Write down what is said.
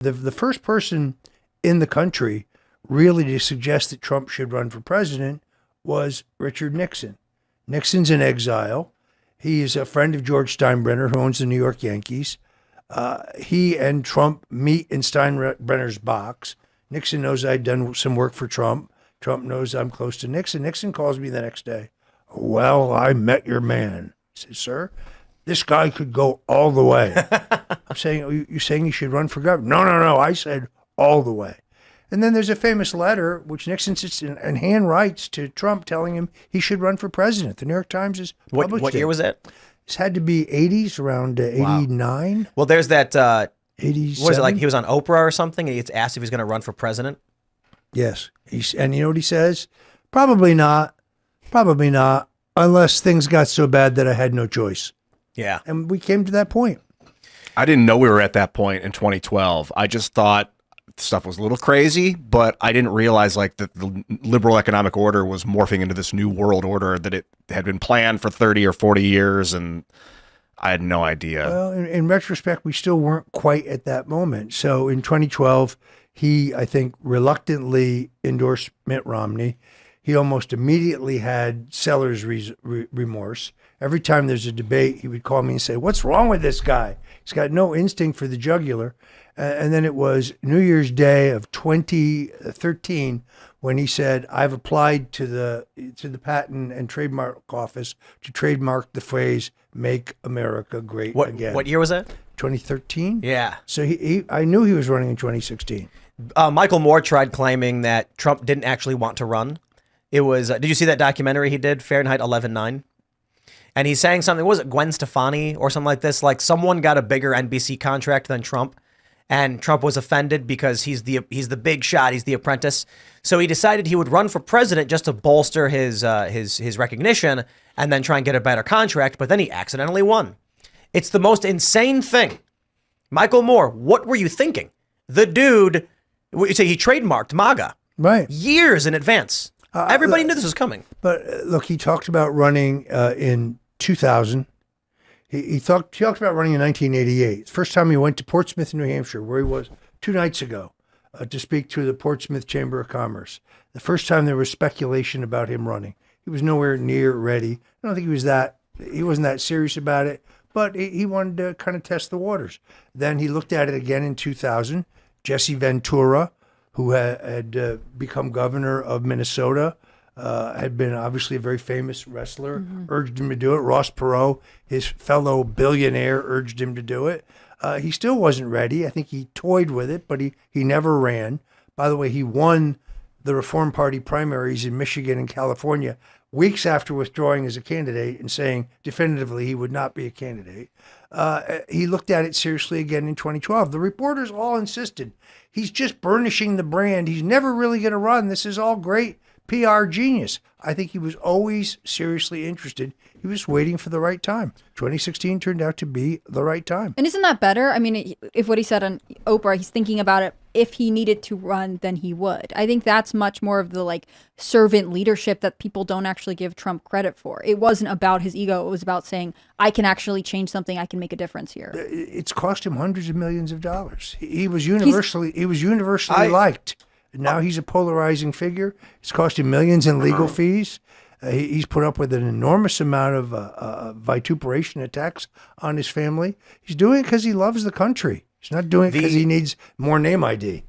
The first person in the country really to suggest that Trump should run for president was Richard Nixon. Nixon's in exile. He is a friend of George Steinbrenner, who owns the New York Yankees. He and Trump meet in Steinbrenner's box. Nixon knows I'd done some work for Trump. Trump knows I'm close to Nixon. Nixon calls me the next day. Well, I met your man. I said, sir, this guy could go all the way. I'm saying, you're saying he should run for governor? No. I said all the way. And then there's a famous letter which Nixon sits and hand writes to Trump telling him he should run for president. The New York Times is published What year was that? This had to be 80s, around 89. Well, there's that, 87. was it like he was on Oprah or something and he gets asked if he's going to run for president? Yes. And you know what he says? Probably not, unless things got so bad that I had no choice. Yeah. And we came to that point. I didn't know we were at that point in 2012. I just thought stuff was a little crazy, but I didn't realize like that the liberal economic order was morphing into this new world order, that it had been planned for 30 or 40 years, and I had no idea. Well, in retrospect, we still weren't quite at that moment. So in 2012, he, I think, reluctantly endorsed Mitt Romney. He almost immediately had seller's remorse. Every time there's a debate, he would call me and say, what's wrong with this guy? He's got no instinct for the jugular. And then it was New Year's Day of 2013 when he said, I've applied to the Patent and Trademark Office to trademark the phrase, make America great again. What year was that? 2013? Yeah. So I knew he was running in 2016. Michael Moore tried claiming that Trump didn't actually want to run. It was, did you see that documentary he did, Fahrenheit 11/9? And he's saying something, what was it, Gwen Stefani or something like this? Like someone got a bigger NBC contract than Trump, and Trump was offended because he's the big shot, he's the apprentice. So he decided he would run for president just to bolster his recognition and then try and get a better contract, but then he accidentally won. It's the most insane thing. Michael Moore, what were you thinking? The dude, you say he trademarked MAGA. Right. Years in advance. Everybody knew this was coming. But look, he talked about running in 2000. He talked about running in 1988. First time he went to Portsmouth, New Hampshire, where he was 2 nights ago, to speak to the Portsmouth Chamber of Commerce. The first time there was speculation about him running. He was nowhere near ready. I don't think he wasn't that serious about it, but he wanted to kind of test the waters. Then he looked at it again in 2000. Jesse Ventura, who had become governor of Minnesota, had been obviously a very famous wrestler, urged him to do it. Ross Perot, his fellow billionaire, urged him to do it. He still wasn't ready. I think he toyed with it, but he never ran. By the way, he won the Reform Party primaries in Michigan and California weeks after withdrawing as a candidate and saying definitively he would not be a candidate. He looked at it seriously again in 2012. The reporters all insisted he's just burnishing the brand. He's never really going to run. This is all great PR genius. I think he was always seriously interested. He was waiting for the right time. 2016 turned out to be the right time. And isn't that better? I mean, if what he said on Oprah, he's thinking about it. If he needed to run, then he would. I think that's much more of the like servant leadership that people don't actually give Trump credit for. It wasn't about his ego. It was about saying, I can actually change something. I can make a difference here. It's cost him hundreds of millions of dollars. He was universally liked. Now he's a polarizing figure. It's cost him millions in legal fees. He's put up with an enormous amount of vituperation attacks on his family. He's doing it because he loves the country. He's not doing it because he needs more name ID.